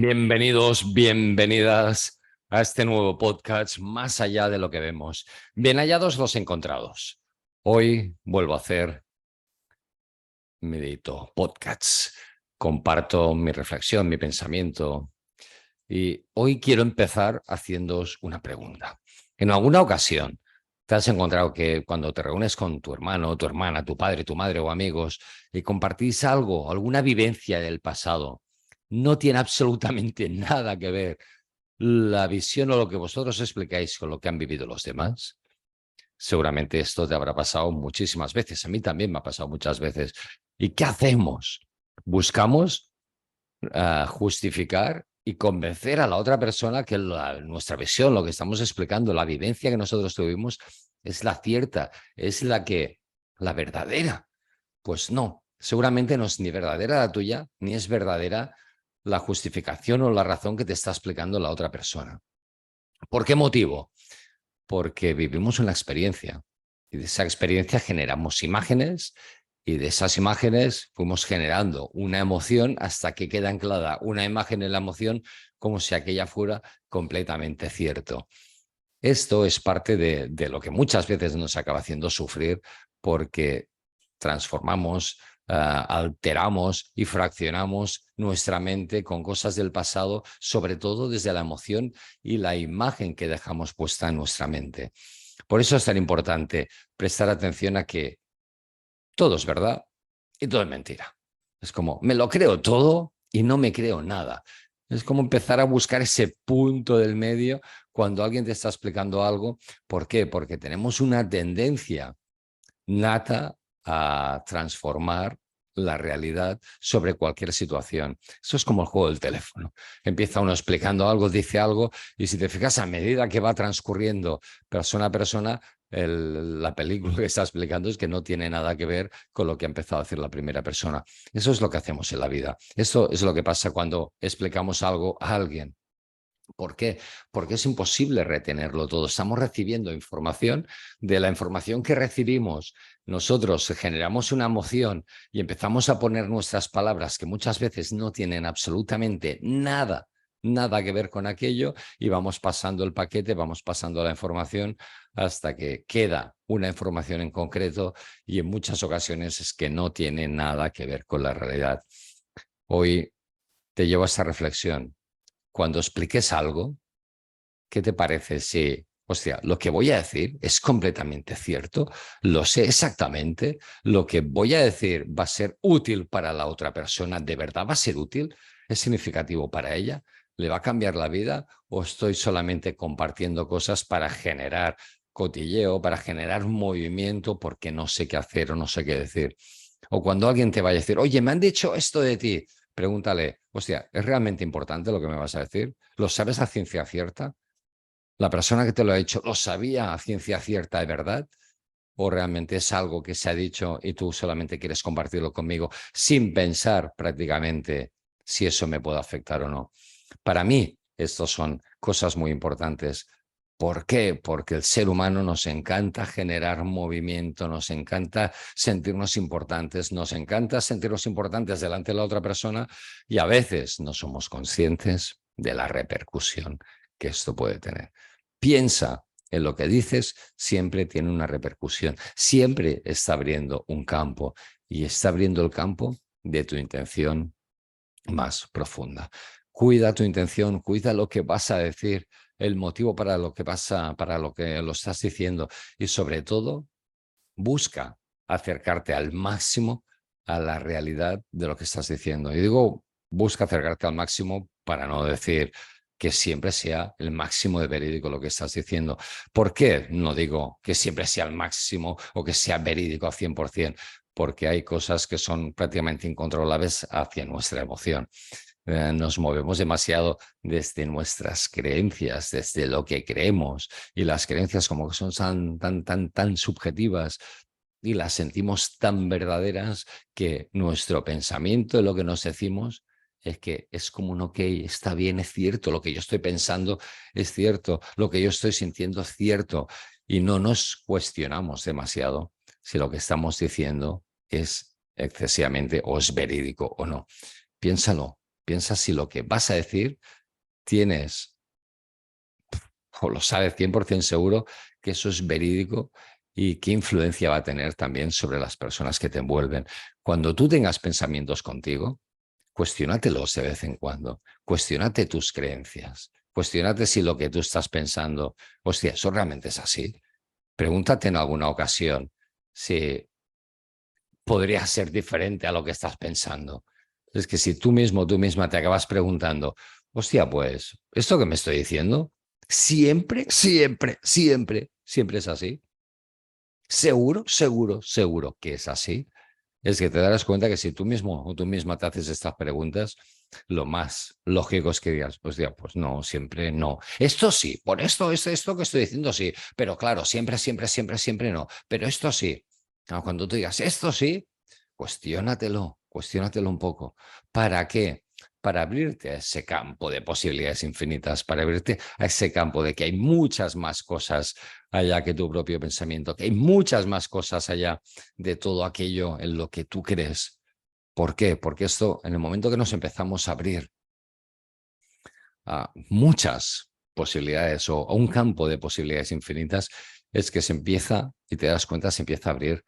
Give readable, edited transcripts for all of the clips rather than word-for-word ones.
Bienvenidos, bienvenidas a este nuevo podcast Más allá de lo que vemos. Bien hallados los encontrados. Hoy vuelvo a hacer Medito Podcasts. Comparto mi reflexión, mi pensamiento. Y hoy quiero empezar haciéndoos una pregunta. En alguna ocasión te has encontrado que cuando te reúnes con tu hermano, tu hermana, tu padre, tu madre o amigos y compartís algo, alguna vivencia del pasado, no tiene absolutamente nada que ver la visión o lo que vosotros explicáis con lo que han vivido los demás? Seguramente esto te habrá pasado muchísimas veces. A mí también me ha pasado muchas veces. ¿Y qué hacemos? Buscamos justificar y convencer a la otra persona que nuestra visión, lo que estamos explicando, la vivencia que nosotros tuvimos, es la cierta, es la verdadera. Pues no, seguramente no es ni verdadera la tuya, ni es verdadera la justificación o la razón que te está explicando la otra persona. ¿Por qué motivo? Porque vivimos una experiencia y de esa experiencia generamos imágenes y de esas imágenes fuimos generando una emoción hasta que queda anclada una imagen en la emoción como si aquella fuera completamente cierto. Esto es parte de lo que muchas veces nos acaba haciendo sufrir porque transformamos, alteramos y fraccionamos nuestra mente con cosas del pasado, sobre todo desde la emoción y la imagen que dejamos puesta en nuestra mente. Por eso es tan importante prestar atención a que todo es verdad y todo es mentira. Es como, me lo creo todo y no me creo nada. Es como empezar a buscar ese punto del medio cuando alguien te está explicando algo. ¿Por qué? Porque tenemos una tendencia nata a transformar la realidad sobre cualquier situación. Eso es como el juego del teléfono. Empieza uno explicando algo, dice algo, y si te fijas, a medida que va transcurriendo persona a persona, la película que está explicando es que no tiene nada que ver con lo que ha empezado a decir la primera persona. Eso es lo que hacemos en la vida. Esto es lo que pasa cuando explicamos algo a alguien. ¿Por qué? Porque es imposible retenerlo todo. Estamos recibiendo información. De la información que recibimos, nosotros generamos una emoción y empezamos a poner nuestras palabras que muchas veces no tienen absolutamente nada que ver con aquello, y vamos pasando el paquete, vamos pasando la información hasta que queda una información en concreto, y en muchas ocasiones es que no tiene nada que ver con la realidad. Hoy te llevo a esta reflexión. Cuando expliques algo, ¿qué te parece si, hostia, lo que voy a decir es completamente cierto? Lo sé exactamente. Lo que voy a decir va a ser útil para la otra persona. ¿De verdad va a ser útil? ¿Es significativo para ella? ¿Le va a cambiar la vida? ¿O estoy solamente compartiendo cosas para generar cotilleo, para generar movimiento porque no sé qué hacer o no sé qué decir? O cuando alguien te vaya a decir, oye, me han dicho esto de ti, pregúntale, hostia, ¿es realmente importante lo que me vas a decir? ¿Lo sabes a ciencia cierta? ¿La persona que te lo ha dicho lo sabía a ciencia cierta de verdad? ¿O realmente es algo que se ha dicho y tú solamente quieres compartirlo conmigo sin pensar prácticamente si eso me puede afectar o no? Para mí, estas son cosas muy importantes. ¿Por qué? Porque el ser humano nos encanta generar movimiento, nos encanta sentirnos importantes, nos encanta sentirnos importantes delante de la otra persona, y a veces no somos conscientes de la repercusión que esto puede tener. Piensa en lo que dices, siempre tiene una repercusión, siempre está abriendo un campo, y está abriendo el campo de tu intención más profunda. Cuida tu intención, cuida lo que vas a decir, el motivo para lo que para lo que lo estás diciendo, y sobre todo, busca acercarte al máximo a la realidad de lo que estás diciendo. Y digo, busca acercarte al máximo para no decir que siempre sea el máximo de verídico lo que estás diciendo. ¿Por qué no digo que siempre sea el máximo o que sea verídico al 100%? Porque hay cosas que son prácticamente incontrolables hacia nuestra emoción. Nos movemos demasiado desde nuestras creencias, desde lo que creemos, y las creencias como que son tan subjetivas y las sentimos tan verdaderas que nuestro pensamiento, lo que nos decimos, es que es como un ok, está bien, es cierto, lo que yo estoy pensando es cierto, lo que yo estoy sintiendo es cierto, y no nos cuestionamos demasiado si lo que estamos diciendo es excesivamente o es verídico o no. Piénsalo. Piensa si lo que vas a decir tienes, o lo sabes 100% seguro, que eso es verídico y qué influencia va a tener también sobre las personas que te envuelven. Cuando tú tengas pensamientos contigo, cuestiónatelos de vez en cuando. Cuestiónate tus creencias. Cuestiónate si lo que tú estás pensando, hostia, ¿eso realmente es así? Pregúntate en alguna ocasión si podría ser diferente a lo que estás pensando. Es que si tú mismo, tú misma te acabas preguntando, hostia, pues, ¿esto que me estoy diciendo? Siempre, siempre, siempre, siempre es así. Seguro, seguro, seguro que es así. Es que te darás cuenta que si tú mismo o tú misma te haces estas preguntas, lo más lógico es que digas, pues ya, pues no, siempre no. Esto sí, por esto que estoy diciendo sí, pero claro, siempre, siempre, siempre, siempre no. Pero esto sí. Cuando tú digas esto sí, cuestiónatelo un poco. ¿Para qué? Para abrirte a ese campo de posibilidades infinitas, para abrirte a ese campo de que hay muchas más cosas allá que tu propio pensamiento, que hay muchas más cosas allá de todo aquello en lo que tú crees. ¿Por qué? Porque esto, en el momento que nos empezamos a abrir a muchas posibilidades o a un campo de posibilidades infinitas, es que se empieza, y te das cuenta, se empieza a abrir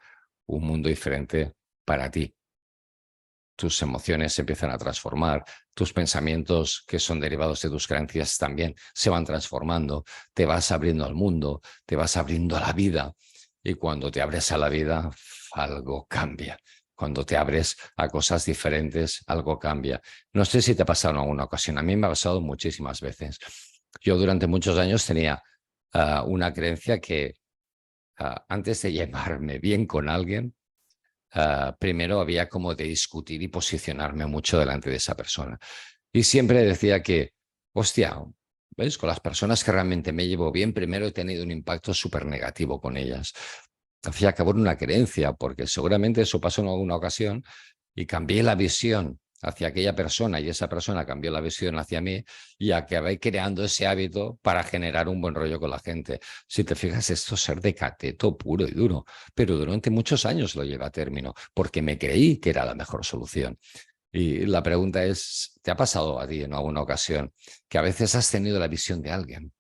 un mundo diferente para ti. Tus emociones se empiezan a transformar, tus pensamientos que son derivados de tus creencias también se van transformando, te vas abriendo al mundo, te vas abriendo a la vida y cuando te abres a la vida, algo cambia. Cuando te abres a cosas diferentes, algo cambia. No sé si te ha pasado en alguna ocasión, a mí me ha pasado muchísimas veces. Yo durante muchos años tenía una creencia que antes de llevarme bien con alguien, primero había como de discutir y posicionarme mucho delante de esa persona. Y siempre decía que, hostia, ¿ves? Con las personas que realmente me llevo bien, primero he tenido un impacto súper negativo con ellas. Hacía acabar una creencia, porque seguramente eso pasó en alguna ocasión y cambié la visión hacia aquella persona y esa persona cambió la visión hacia mí y acabé creando ese hábito para generar un buen rollo con la gente. Si te fijas, esto es ser de cateto puro y duro, pero durante muchos años lo llevé a término porque me creí que era la mejor solución. Y la pregunta es, ¿te ha pasado a ti en alguna ocasión que a veces has tenido la visión de alguien?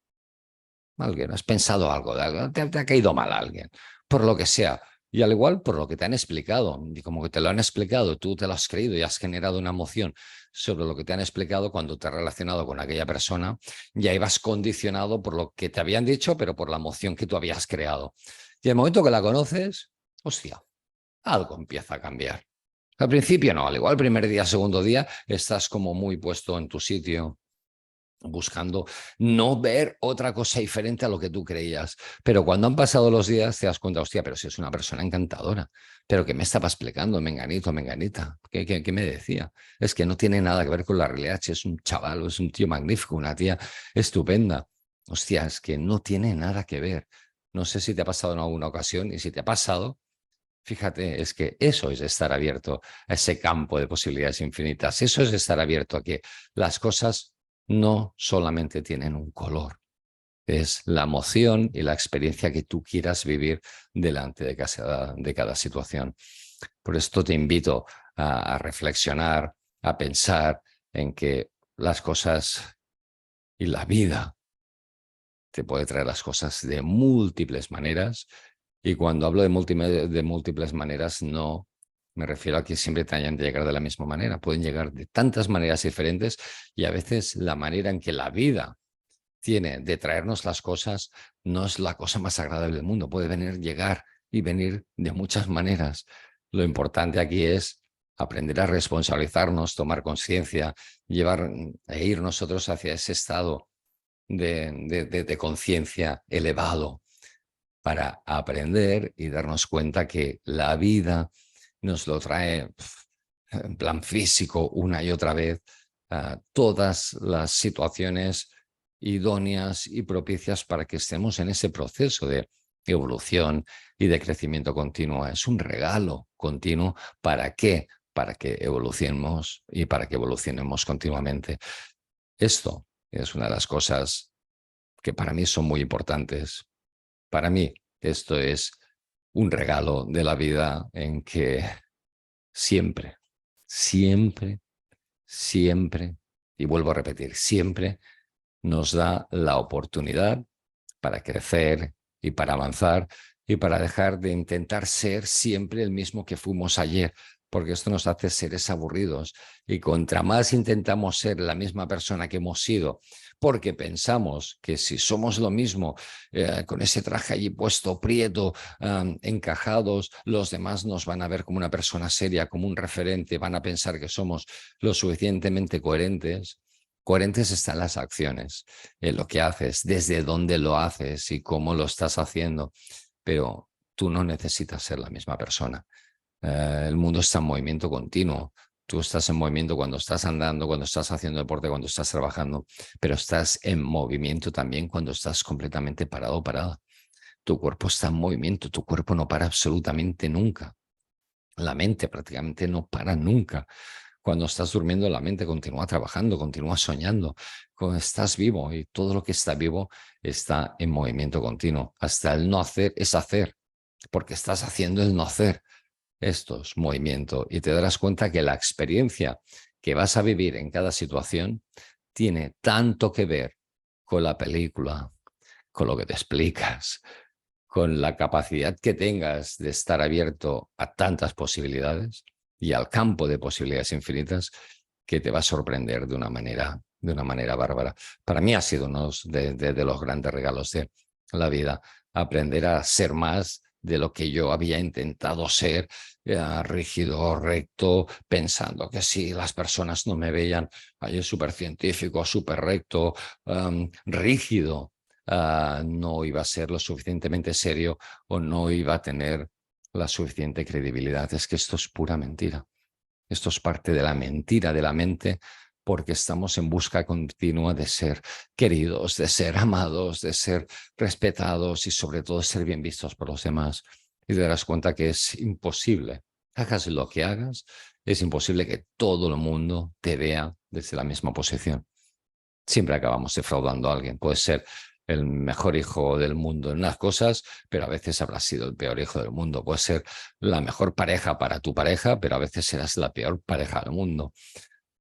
Alguien, has pensado algo de algo, te ha caído mal alguien, por lo que sea. Y al igual por lo que te han explicado, y como que te lo han explicado, tú te lo has creído y has generado una emoción sobre lo que te han explicado cuando te has relacionado con aquella persona, y ahí vas condicionado por lo que te habían dicho, pero por la emoción que tú habías creado. Y el momento que la conoces, hostia, algo empieza a cambiar. Al principio no, al igual el primer día, segundo día, estás como muy puesto en tu sitio, buscando no ver otra cosa diferente a lo que tú creías. Pero cuando han pasado los días te das cuenta, hostia, pero si es una persona encantadora, pero ¿qué me estaba explicando? Menganito, menganita, ¿qué me decía? Es que no tiene nada que ver con la realidad, si es un chaval, es un tío magnífico, una tía estupenda. Hostia, es que no tiene nada que ver. No sé si te ha pasado en alguna ocasión y si te ha pasado, fíjate, es que eso es estar abierto a ese campo de posibilidades infinitas. Eso es estar abierto a que las cosas no solamente tienen un color, es la emoción y la experiencia que tú quieras vivir delante de cada situación. Por esto te invito a reflexionar, a pensar en que las cosas y la vida te puede traer las cosas de múltiples maneras. Y cuando hablo de múltiples maneras, no me refiero a que siempre te hayan de llegar de la misma manera. Pueden llegar de tantas maneras diferentes y a veces la manera en que la vida tiene de traernos las cosas no es la cosa más agradable del mundo. Puede llegar y venir de muchas maneras. Lo importante aquí es aprender a responsabilizarnos, tomar conciencia, llevar e ir nosotros hacia ese estado de conciencia elevado para aprender y darnos cuenta que la vida nos lo trae en plan físico una y otra vez, todas las situaciones idóneas y propicias para que estemos en ese proceso de evolución y de crecimiento continuo. Es un regalo continuo. ¿Para qué? Para que evolucionemos y para que evolucionemos continuamente. Esto es una de las cosas que para mí son muy importantes. Para mí, esto es un regalo de la vida en que siempre, siempre, siempre, y vuelvo a repetir, siempre nos da la oportunidad para crecer y para avanzar y para dejar de intentar ser siempre el mismo que fuimos ayer, porque esto nos hace seres aburridos. Y contra más intentamos ser la misma persona que hemos sido, porque pensamos que si somos lo mismo, con ese traje allí puesto, prieto, encajados, los demás nos van a ver como una persona seria, como un referente, van a pensar que somos lo suficientemente coherentes. Coherentes están las acciones, en lo que haces, desde dónde lo haces y cómo lo estás haciendo, pero tú no necesitas ser la misma persona. El mundo está en movimiento continuo. Tú estás en movimiento cuando estás andando, cuando estás haciendo deporte, cuando estás trabajando, pero estás en movimiento también cuando estás completamente parado o parada. Tu cuerpo está en movimiento, tu cuerpo no para absolutamente nunca. La mente prácticamente no para nunca. Cuando estás durmiendo, la mente continúa trabajando, continúa soñando. Cuando estás vivo y todo lo que está vivo está en movimiento continuo. Hasta el no hacer es hacer, porque estás haciendo el no hacer. Esto es movimiento y te darás cuenta que la experiencia que vas a vivir en cada situación tiene tanto que ver con la película, con lo que te explicas, con la capacidad que tengas de estar abierto a tantas posibilidades y al campo de posibilidades infinitas, que te va a sorprender de una manera bárbara. Para mí ha sido uno de los grandes regalos de la vida, aprender a ser más de lo que yo había intentado ser, rígido, recto, pensando que si las personas no me veían, es súper científico, súper recto, rígido, no iba a ser lo suficientemente serio o no iba a tener la suficiente credibilidad. Es que esto es pura mentira. Esto es parte de la mentira de la mente, porque estamos en busca continua de ser queridos, de ser amados, de ser respetados y sobre todo de ser bien vistos por los demás. Y te darás cuenta que es imposible. Hagas lo que hagas, es imposible que todo el mundo te vea desde la misma posición. Siempre acabamos defraudando a alguien. Puede ser el mejor hijo del mundo en unas cosas, pero a veces habrás sido el peor hijo del mundo. Puede ser la mejor pareja para tu pareja, pero a veces serás la peor pareja del mundo.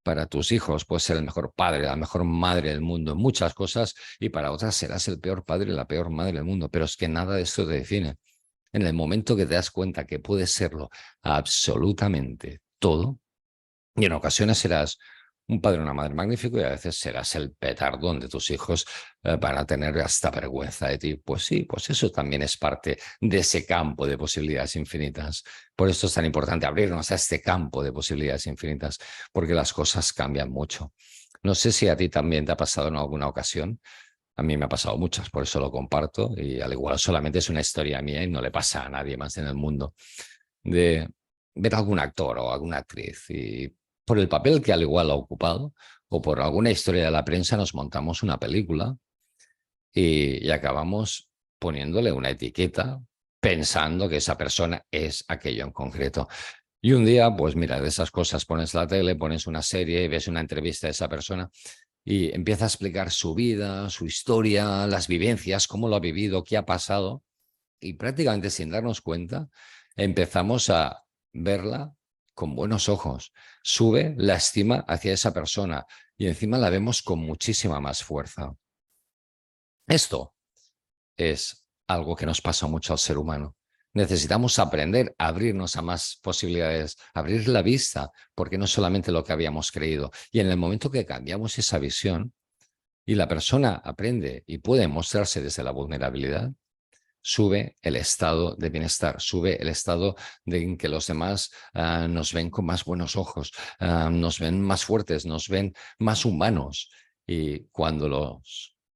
Para tus hijos puedes ser el mejor padre, la mejor madre del mundo en muchas cosas, y para otras serás el peor padre, la peor madre del mundo. Pero es que nada de esto te define. En el momento que te das cuenta que puedes serlo absolutamente todo, y en ocasiones serás un padre o una madre magnífico y a veces serás el petardón de tus hijos, van a tener hasta vergüenza de ti. Pues sí, pues eso también es parte de ese campo de posibilidades infinitas. Por eso es tan importante abrirnos a este campo de posibilidades infinitas, porque las cosas cambian mucho. No sé si a ti también te ha pasado en alguna ocasión. A mí me ha pasado muchas, por eso lo comparto, y al igual solamente es una historia mía y no le pasa a nadie más en el mundo, de ver a algún actor o alguna actriz y por el papel que al igual ha ocupado o por alguna historia de la prensa nos montamos una película y acabamos poniéndole una etiqueta pensando que esa persona es aquello en concreto. Y un día, pues mira, de esas cosas pones la tele, pones una serie y ves una entrevista de esa persona y empieza a explicar su vida, su historia, las vivencias, cómo lo ha vivido, qué ha pasado, y prácticamente sin darnos cuenta empezamos a verla con buenos ojos. Sube la estima hacia esa persona y encima la vemos con muchísima más fuerza. Esto es algo que nos pasa mucho al ser humano. Necesitamos aprender a abrirnos a más posibilidades, abrir la vista, porque no es solamente lo que habíamos creído. Y en el momento que cambiamos esa visión y la persona aprende y puede mostrarse desde la vulnerabilidad, sube el estado de bienestar, sube el estado de en que los demás nos ven con más buenos ojos, nos ven más fuertes, nos ven más humanos. Y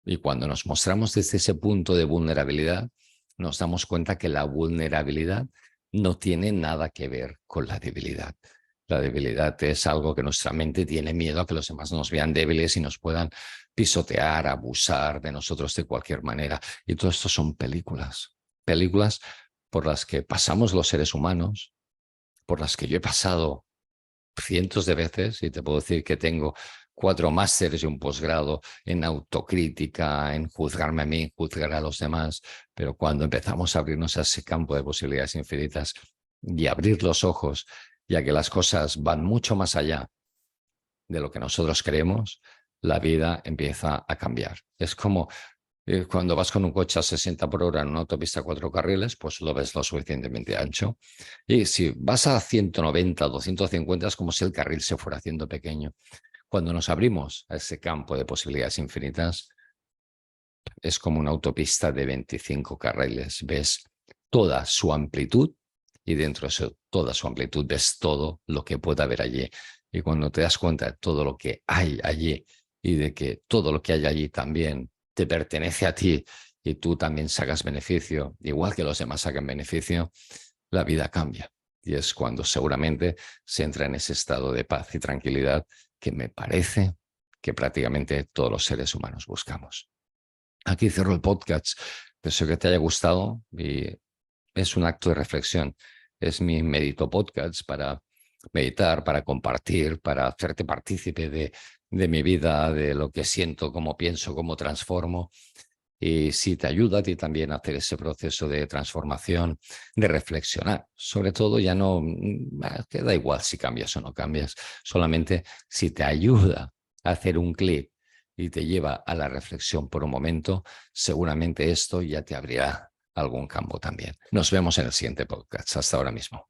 y cuando nos mostramos desde ese punto de vulnerabilidad, nos damos cuenta que la vulnerabilidad no tiene nada que ver con la debilidad. La debilidad es algo que nuestra mente tiene miedo a que los demás nos vean débiles y nos puedan pisotear, abusar de nosotros de cualquier manera. Y todo esto son películas, películas por las que pasamos los seres humanos, por las que yo he pasado cientos de veces, y te puedo decir que tengo 4 másteres y un posgrado en autocrítica, en juzgarme a mí, juzgar a los demás, pero cuando empezamos a abrirnos a ese campo de posibilidades infinitas y abrir los ojos, ya que las cosas van mucho más allá de lo que nosotros creemos, la vida empieza a cambiar. Es como cuando vas con un coche a 60 por hora en una autopista a 4 carriles, pues lo ves lo suficientemente ancho. Y si vas a 190, 250, es como si el carril se fuera haciendo pequeño. Cuando nos abrimos a ese campo de posibilidades infinitas, es como una autopista de 25 carriles. Ves toda su amplitud y dentro de eso, toda su amplitud ves todo lo que puede haber allí. Y cuando te das cuenta de todo lo que hay allí y de que todo lo que hay allí también te pertenece a ti y tú también sacas beneficio, igual que los demás sacan beneficio, la vida cambia. Y es cuando seguramente se entra en ese estado de paz y tranquilidad que me parece que prácticamente todos los seres humanos buscamos. Aquí cierro el podcast. Espero que te haya gustado y es un acto de reflexión. Es mi Medito Podcast para meditar, para compartir, para hacerte partícipe de mi vida, de lo que siento, cómo pienso, cómo transformo. Y si te ayuda a ti también a hacer ese proceso de transformación, de reflexionar, sobre todo ya no, te da igual si cambias o no cambias, solamente si te ayuda a hacer un clic y te lleva a la reflexión por un momento, seguramente esto ya te abrirá algún campo también. Nos vemos en el siguiente podcast. Hasta ahora mismo.